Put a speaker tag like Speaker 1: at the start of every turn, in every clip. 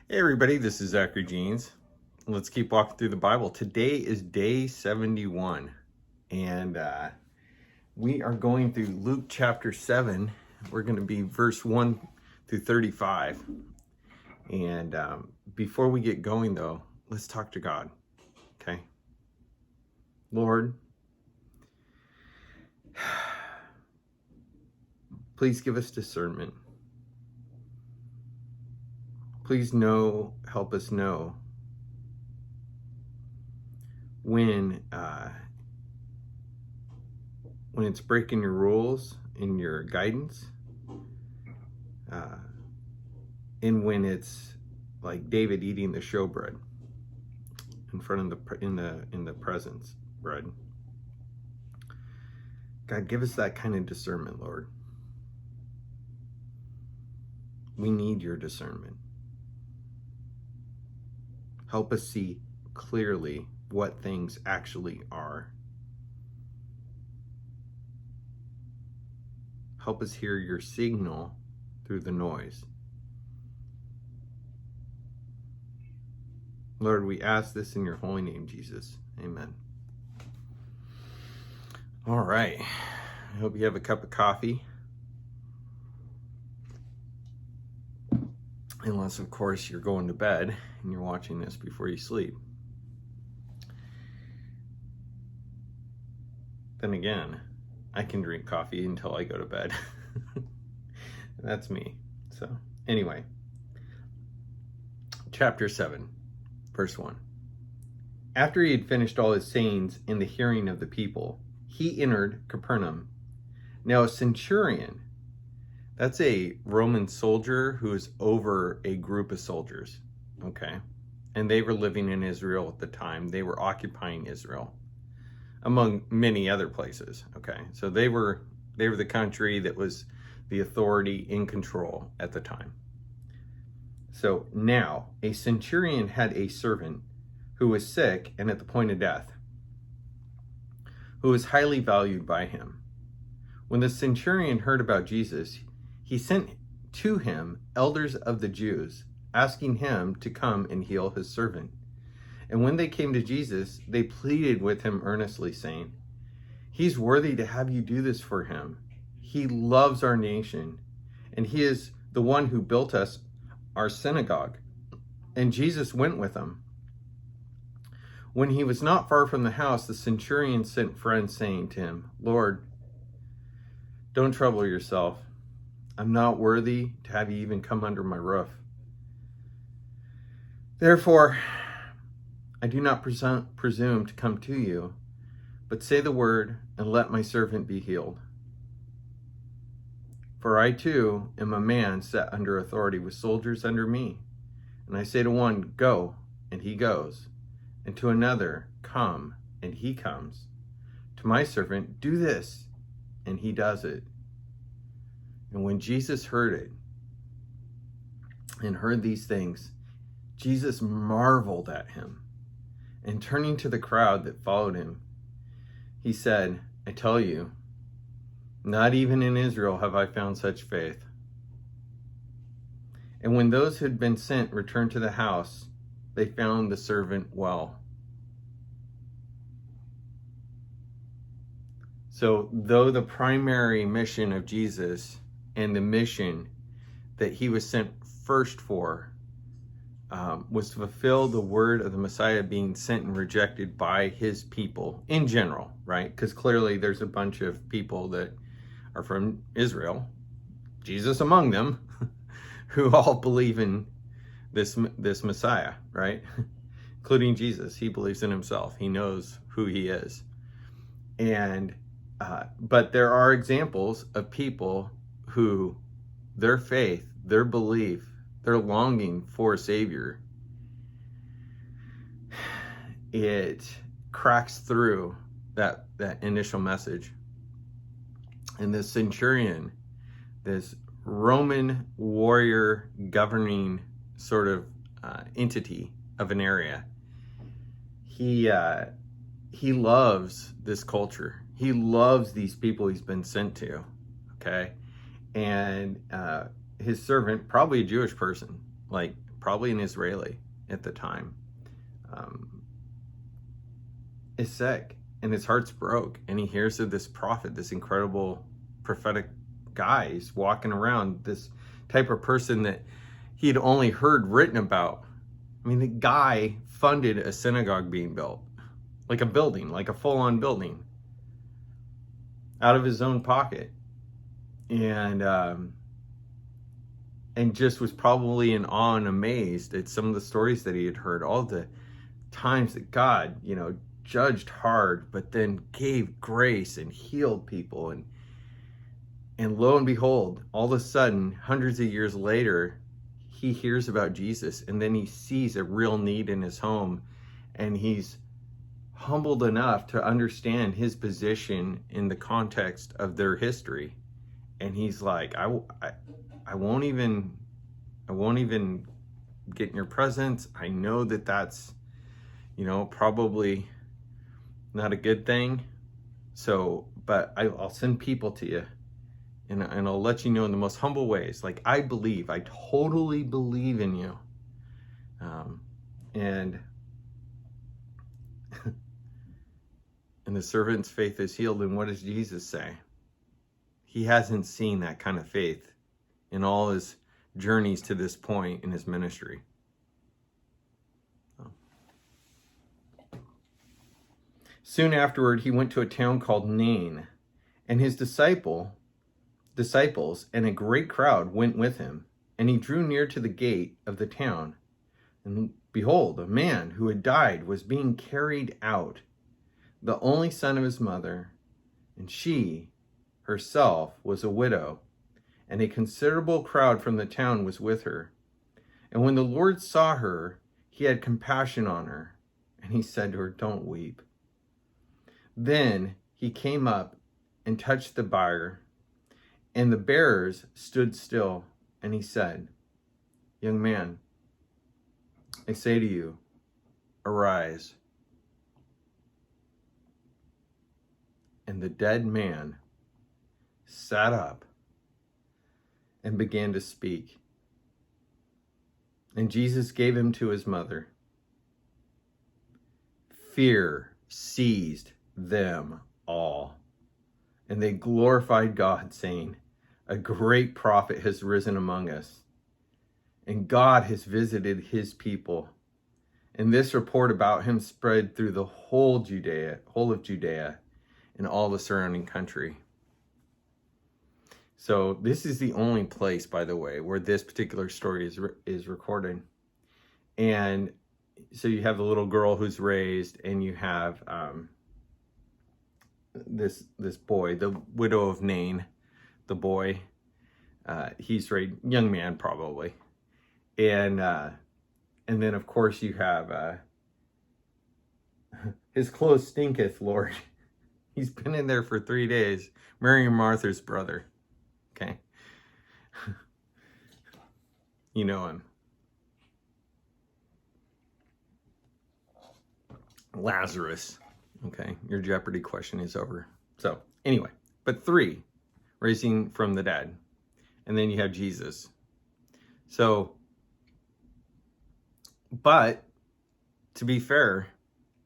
Speaker 1: Hey everybody, this is Zachary Jeans. Let's keep walking through the Bible. Today is day 71, and we are going through Luke chapter 7. We're going to be verse 1 through 35. And before we get going, though, let's talk to God, okay? Lord, please give us discernment. Please help us know when it's breaking your rules and your guidance, and when it's like David eating the showbread in front of in the presence bread. God, give us that kind of discernment, Lord. We need your discernment. Help us see clearly what things actually are. Help us hear your signal through the noise. Lord, we ask this in your holy name, Jesus. Amen. All right. I hope you have a cup of coffee. Unless, of course, you're going to bed and you're watching this before you sleep. Then again, I can drink coffee until I go to bed. That's me. So, anyway, chapter 7, verse 1. After he had finished all his sayings in the hearing of the people, he entered Capernaum. Now a centurion, that's a Roman soldier who is over a group of soldiers, okay? And they were living in Israel at the time. They were occupying Israel, among many other places, okay? So they were the country that was the authority in control at the time. So now a centurion had a servant who was sick and at the point of death, who was highly valued by him. When the centurion heard about Jesus, he sent to him elders of the Jews, asking him to come and heal his servant. And when they came to Jesus, they pleaded with him earnestly, saying, "He's worthy to have you do this for him. He loves our nation, and he is the one who built us our synagogue." And Jesus went with them. When he was not far from the house, the centurion sent friends, saying to him, "Lord, don't trouble yourself. I'm not worthy to have you even come under my roof. Therefore, I do not presume to come to you, but say the word and let my servant be healed. For I too am a man set under authority with soldiers under me. And I say to one, 'Go,' and he goes, and to another, 'Come,' and he comes. To my servant, 'Do this,' and he does it." And when Jesus heard it and heard these things, Jesus marveled at him. And turning to the crowd that followed him, he said, "I tell you, not even in Israel have I found such faith." And when those who had been sent returned to the house, they found the servant well. So, though the primary mission of Jesus and the mission that he was sent first for was to fulfill the word of the Messiah being sent and rejected by his people in general, right? Because clearly there's a bunch of people that are from Israel, Jesus among them, who all believe in this Messiah, right? Including Jesus. He believes in himself. He knows who he is. And but there are examples of people who their faith, their belief, their longing for a Savior, it cracks through that initial message. And this centurion, this Roman warrior governing sort of entity of an area, he loves this culture. He loves these people he's been sent to, okay? And his servant, probably a Jewish person, like probably an Israeli at the time, is sick and his heart's broke, and he hears of this prophet, this incredible prophetic guy. He's walking around, this type of person that he had only heard written about. I mean, the guy funded a synagogue being built, like a building, like a full-on building, out of his own pocket, and just was probably in awe and amazed at some of the stories that he had heard, all the times that God, judged hard, but then gave grace and healed people. And lo and behold, all of a sudden, hundreds of years later, he hears about Jesus, and then he sees a real need in his home, and he's humbled enough to understand his position in the context of their history. And he's like, I won't even get in your presence. I know that that's, probably not a good thing. So, but I'll send people to you, and I'll let you know in the most humble ways. Like, I totally believe in you. And the servant's faith is healed. And what does Jesus say? He hasn't seen that kind of faith in all his journeys to this point in his ministry. Soon afterward, he went to a town called Nain, and his disciples and a great crowd went with him. And he drew near to the gate of the town. And behold, a man who had died was being carried out, the only son of his mother, and she herself was a widow, and a considerable crowd from the town was with her. And when the Lord saw her, he had compassion on her, and he said to her, "Don't weep." Then he came up and touched the bier, and the bearers stood still, and he said, "Young man, I say to you, arise." And the dead man sat up and began to speak. And Jesus gave him to his mother. Fear seized them all, and they glorified God, saying, "A great prophet has risen among us, and God has visited his people." And this report about him spread through the whole of Judea, and all the surrounding country. So this is the only place, by the way, where this particular story is recorded. And so you have the little girl who's raised, and you have this boy, the widow of Nain, the boy. He's a young man, probably, and then of course you have his clothes stinketh, Lord. He's been in there for 3 days. Mary and Martha's brother. Okay. You know him. Lazarus. Okay. Your Jeopardy question is over. So anyway, but 3, raising from the dead. And then you have Jesus. So, but to be fair,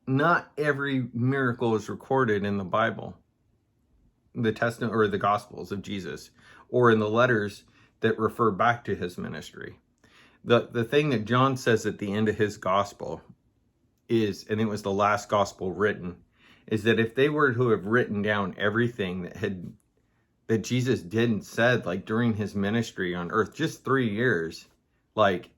Speaker 1: not every miracle is recorded in the Bible, the Testament or the Gospels of Jesus, or in the letters that refer back to his ministry. The thing that John says at the end of his gospel is, and it was the last gospel written, is that if they were to have written down everything that Jesus did and said, like during his ministry on earth, just 3 years, like,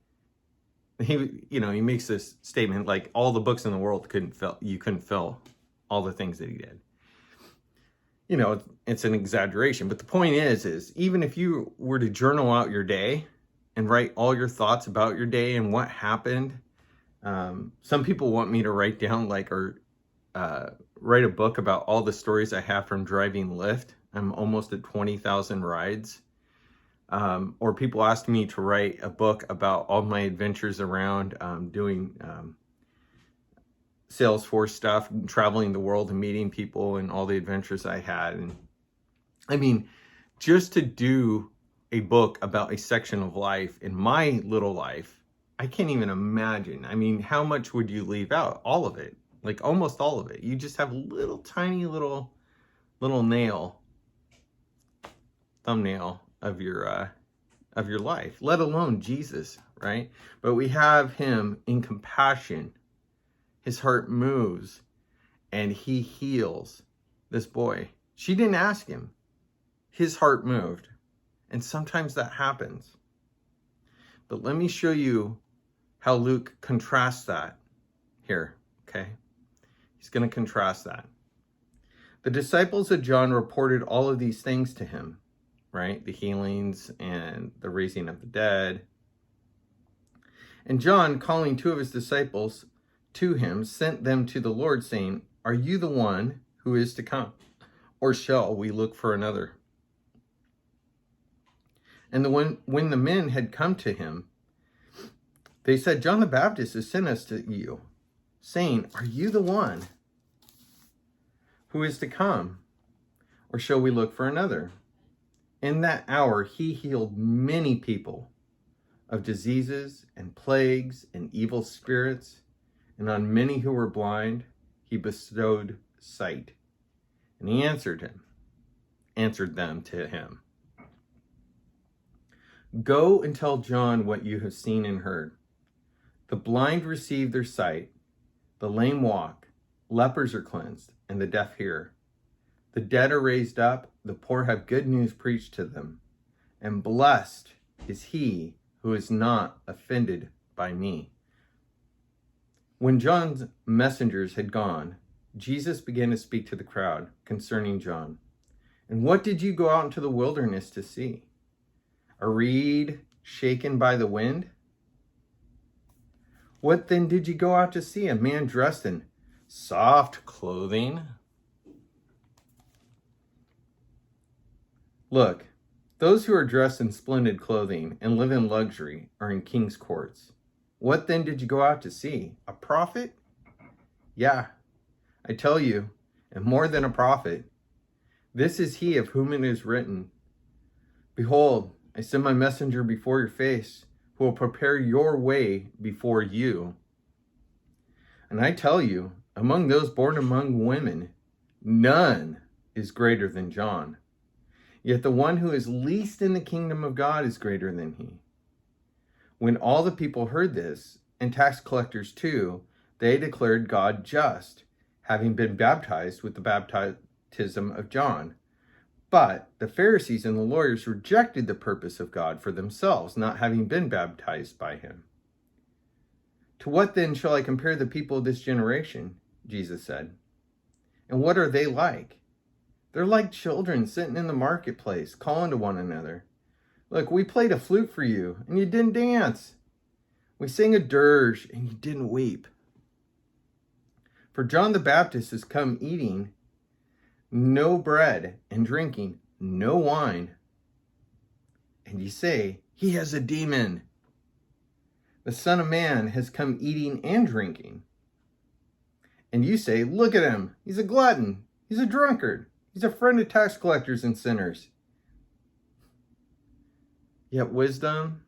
Speaker 1: he makes this statement, like all the books in the world couldn't fill all the things that he did. It's an exaggeration, but the point is even if you were to journal out your day and write all your thoughts about your day and what happened, some people want me to write down write a book about all the stories I have from driving Lyft. I'm almost at 20,000 rides. Or people asked me to write a book about all my adventures around doing Salesforce stuff, traveling the world and meeting people and all the adventures I had. And I mean, just to do a book about a section of life in my little life, I can't even imagine. I mean, how much would you leave out? All of it, like almost all of it. You just have little tiny little nail, thumbnail of your life, let alone Jesus, right? But we have him in compassion. His heart moves and he heals this boy. She didn't ask him. His heart moved. And sometimes that happens. But let me show you how Luke contrasts that here, okay? He's going to contrast that. The disciples of John reported all of these things to him, right? The healings and the raising of the dead. And John, calling 2 of his disciples to him, sent them to the Lord, saying, "Are you the one who is to come, or shall we look for another?" And when the men had come to him, they said, "John the Baptist has sent us to you, saying, 'Are you the one who is to come, or shall we look for another?'" In that hour, he healed many people of diseases and plagues and evil spirits, and on many who were blind, he bestowed sight. And he answered them to him, "Go and tell John what you have seen and heard. The blind receive their sight, the lame walk, lepers are cleansed, and the deaf hear. The dead are raised up, the poor have good news preached to them, and blessed is he who is not offended by me." When John's messengers had gone, Jesus began to speak to the crowd concerning John. "And what did you go out into the wilderness to see? A reed shaken by the wind? What then did you go out to see? A man dressed in soft clothing? Look, those who are dressed in splendid clothing and live in luxury are in king's courts. What then did you go out to see? A prophet? Yeah, I tell you, and more than a prophet. This is he of whom it is written, 'Behold, I send my messenger before your face, who will prepare your way before you.' And I tell you, among those born among women, none is greater than John. Yet the one who is least in the kingdom of God is greater than he." When all the people heard this, and tax collectors too, they declared God just, having been baptized with the baptism of John. But the Pharisees and the lawyers rejected the purpose of God for themselves, not having been baptized by him. "To what then shall I compare the people of this generation?" Jesus said. "And what are they like? They're like children sitting in the marketplace, calling to one another. 'Look, we played a flute for you, and you didn't dance. We sang a dirge, and you didn't weep.' For John the Baptist has come eating no bread and drinking no wine. And you say, 'He has a demon.' The Son of Man has come eating and drinking. And you say, 'Look at him. He's a glutton. He's a drunkard. He's a friend of tax collectors and sinners.' Yet wisdom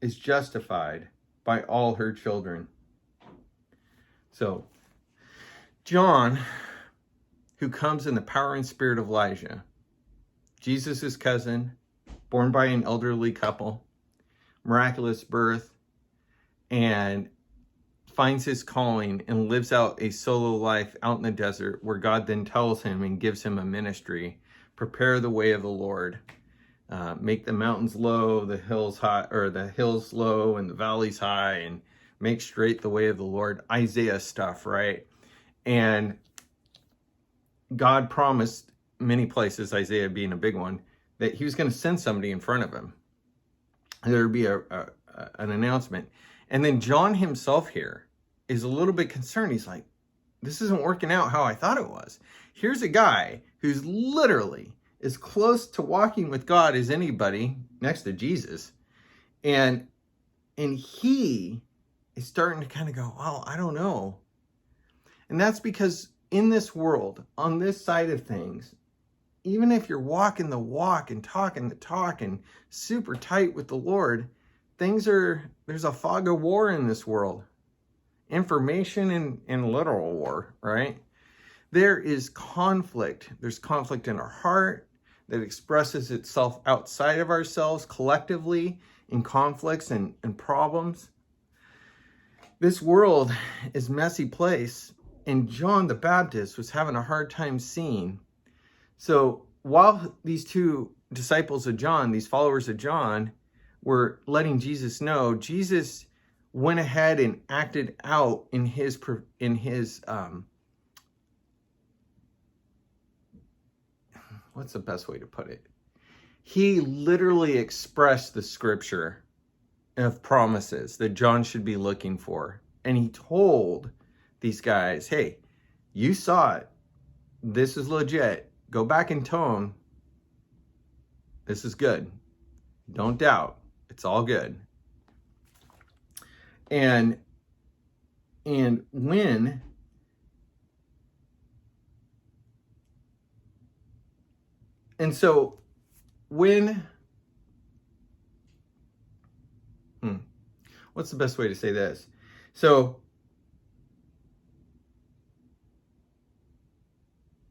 Speaker 1: is justified by all her children." So, John, who comes in the power and spirit of Elijah, Jesus' cousin, born by an elderly couple, miraculous birth, and finds his calling and lives out a solo life out in the desert, where God then tells him and gives him a ministry: prepare the way of the Lord, make the mountains low, the hills high, or the hills low and the valleys high, and make straight the way of the Lord. Isaiah stuff, right? And God promised many places, Isaiah being a big one, that he was going to send somebody in front of him. There would be an announcement. And then John himself here is a little bit concerned. He's like, this isn't working out how I thought it was. Here's a guy who's literally as close to walking with God as anybody next to Jesus. And he is starting to kind of go, well, I don't know. And that's because in this world, on this side of things, even if you're walking the walk and talking the talk and super tight with the Lord, there's a fog of war in this world. Information and literal war, right? There is conflict. There's conflict in our heart that expresses itself outside of ourselves collectively in conflicts and problems. This world is a messy place, and John the Baptist was having a hard time seeing. So while these two disciples of John, these followers of John, were letting Jesus know, Jesus went ahead and acted out in his what's the best way to put it? He literally expressed the scripture of promises that John should be looking for. And he told these guys, hey, you saw it. This is legit. Go back and tell them this is good. Don't doubt. It's all good. And when what's the best way to say this? So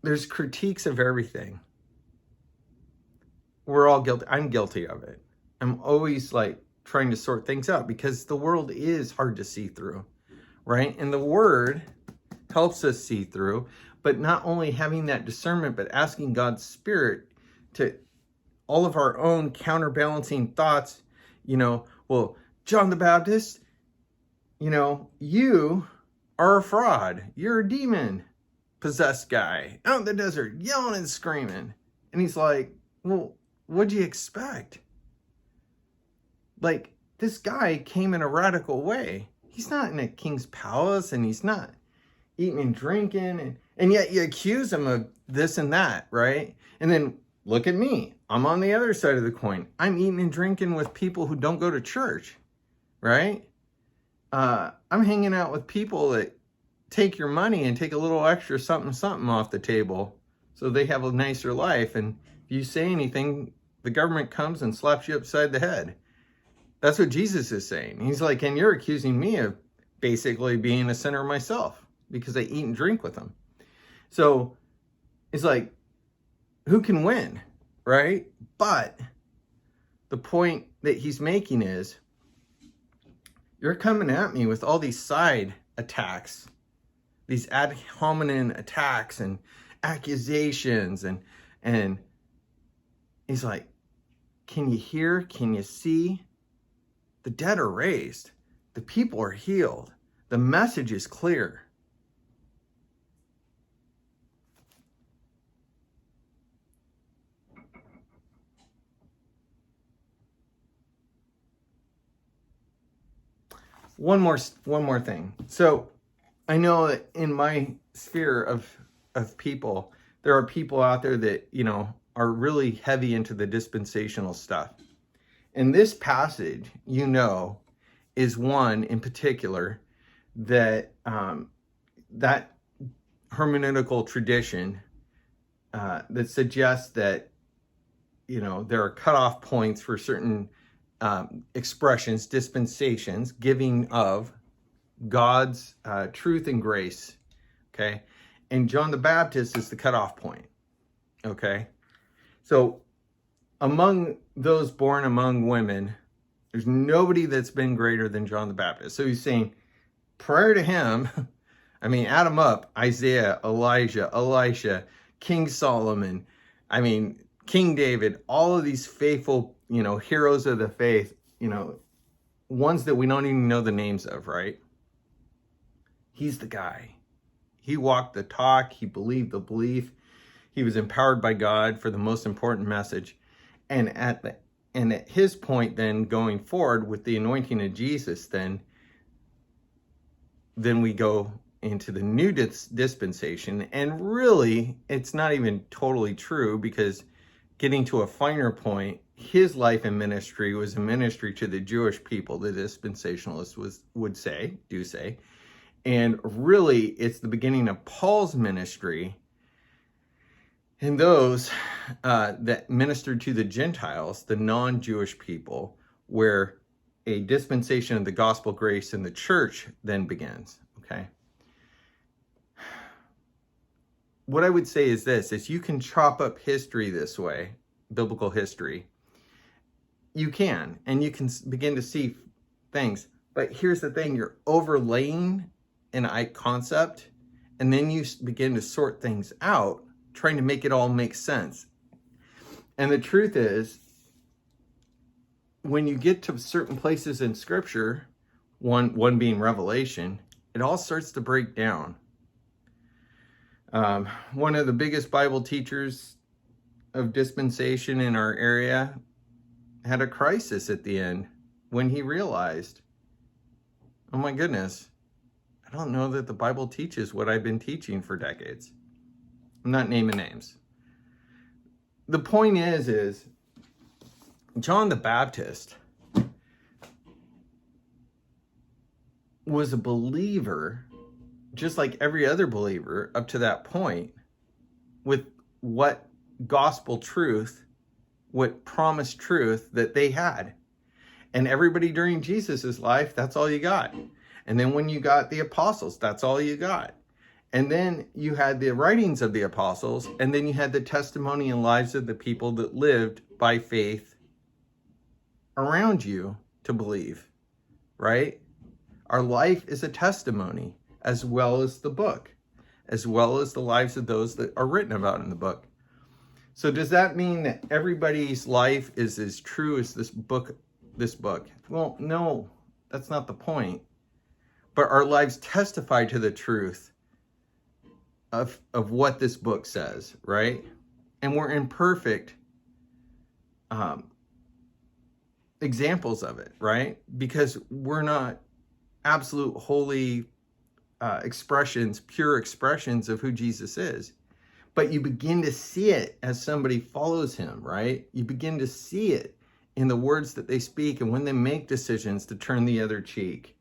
Speaker 1: there's critiques of everything. We're all guilty. I'm guilty of it. I'm always like trying to sort things out because the world is hard to see through, right? And the word helps us see through, but not only having that discernment, but asking God's Spirit to all of our own counterbalancing thoughts, well, John the Baptist, you are a fraud. You're a demon possessed guy out in the desert yelling and screaming. And he's like, well, what'd you expect? Like, this guy came in a radical way. He's not in a king's palace, and he's not eating and drinking, and yet you accuse him of this and that, right? And then look at me. I'm on the other side of the coin. I'm eating and drinking with people who don't go to church, right? I'm hanging out with people that take your money and take a little extra something off the table so they have a nicer life. And if you say anything, the government comes and slaps you upside the head. That's what Jesus is saying. He's like, and you're accusing me of basically being a sinner myself because I eat and drink with them. So it's like, who can win, right? But the point that he's making is, you're coming at me with all these side attacks, these ad hominem attacks and accusations, and he's like, can you hear? Can you see? The dead are raised. The people are healed. The message is clear. One more thing. So I know that in my sphere of people, there are people out there that, are really heavy into the dispensational stuff. And this passage, is one in particular that that hermeneutical tradition that suggests that, there are cutoff points for certain expressions, dispensations, giving of God's truth and grace, okay? And John the Baptist is the cutoff point, okay? So among those born among women, there's nobody that's been greater than John the Baptist. So he's saying, prior to him, add them up, Isaiah, Elijah, Elisha, King Solomon, King David, all of these faithful, heroes of the faith, ones that we don't even know the names of, right? He's the guy. He walked the talk. He believed the belief. He was empowered by God for the most important message. And at his point, then going forward with the anointing of Jesus, then we go into the new dispensation. And really, it's not even totally true, because getting to a finer point, his life and ministry was a ministry to the Jewish people, the dispensationalists would say. And really, it's the beginning of Paul's ministry, and those that ministered to the Gentiles, the non-Jewish people, where a dispensation of the gospel grace in the church then begins, okay? What I would say is this, is you can chop up history this way, biblical history. You can, and you can begin to see things. But here's the thing, you're overlaying an concept, and then you begin to sort things out, trying to make it all make sense. And the truth is, when you get to certain places in Scripture, one being Revelation, it all starts to break down. One of the biggest Bible teachers of dispensation in our area had a crisis at the end when he realized, oh my goodness, I don't know that the Bible teaches what I've been teaching for decades. I'm not naming names. The point is John the Baptist was a believer, just like every other believer up to that point, with what gospel truth, what promised truth that they had. And everybody during Jesus's life, that's all you got. And then when you got the apostles, that's all you got. And then you had the writings of the apostles, and then you had the testimony and lives of the people that lived by faith around you to believe, right? Our life is a testimony, as well as the book, as well as the lives of those that are written about in the book. So does that mean that everybody's life is as true as this book? Well, no, that's not the point. But our lives testify to the truth of what this book says, right? And we're imperfect examples of it, right? Because we're not absolute holy expressions, pure expressions of who Jesus is. But you begin to see it as somebody follows him, right? You begin to see it in the words that they speak and when they make decisions to turn the other cheek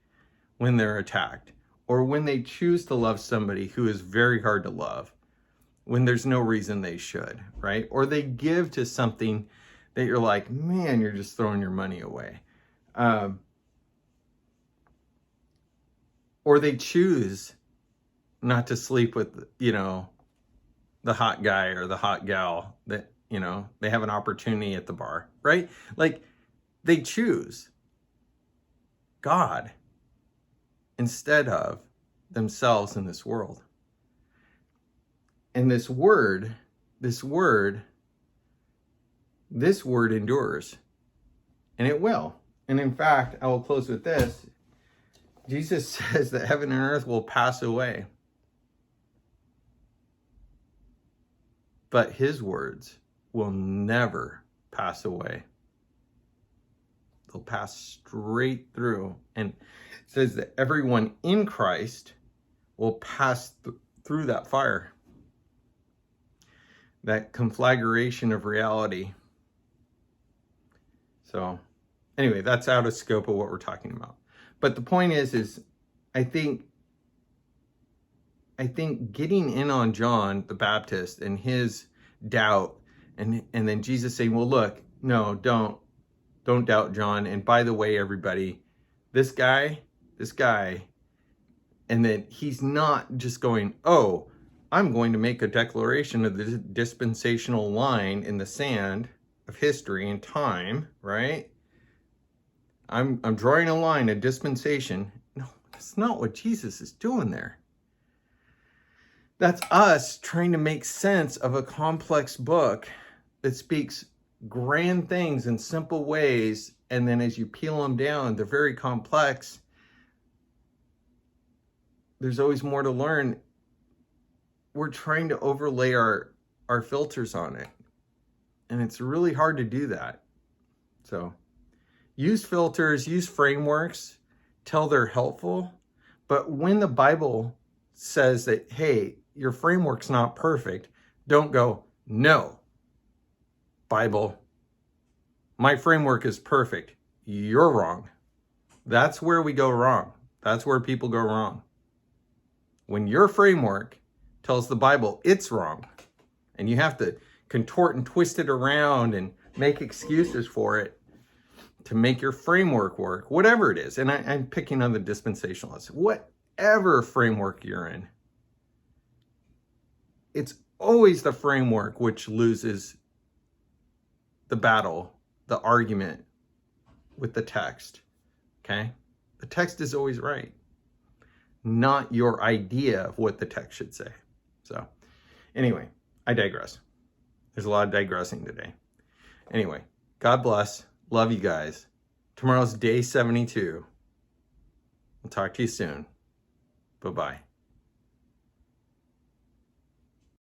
Speaker 1: when they're attacked, or when they choose to love somebody who is very hard to love, when there's no reason they should, right? Or they give to something that you're like, man, you're just throwing your money away. Or they choose not to sleep with, the hot guy or the hot gal that, they have an opportunity at the bar, right? Like, they choose God instead of themselves in this world. And this word endures. And it will. And in fact, I will close with this. Jesus says that heaven and earth will pass away, but his words will never pass away. They'll pass straight through. And it says that everyone in Christ will pass through that fire, that conflagration of reality. So anyway, that's out of scope of what we're talking about. But the point is I think getting in on John the Baptist and his doubt, and then Jesus saying, well, look, no, don't doubt John. And by the way, everybody, this guy, and then he's not just going, oh, I'm going to make a declaration of the dispensational line in the sand of history and time, right? I'm drawing a line, a dispensation. No, that's not what Jesus is doing there. That's us trying to make sense of a complex book that speaks grand things in simple ways, and then as you peel them down, they're very complex. There's always more to learn. We're trying to overlay our filters on it, and it's really hard to do that. So use filters, use frameworks till they're helpful. But when the Bible says that, hey, your framework's not perfect, don't go, no, Bible, my framework is perfect. You're wrong. That's where we go wrong. That's where people go wrong. When your framework tells the Bible it's wrong, and you have to contort and twist it around and make excuses for it to make your framework work, whatever it is, and I'm picking on the dispensationalists, whatever framework you're in, it's always the framework which loses the battle, the argument with the text, okay? The text is always right, not your idea of what the text should say. So anyway, I digress. There's a lot of digressing today. Anyway, God bless. Love you guys. Tomorrow's day 72. I'll talk to you soon. Bye-bye.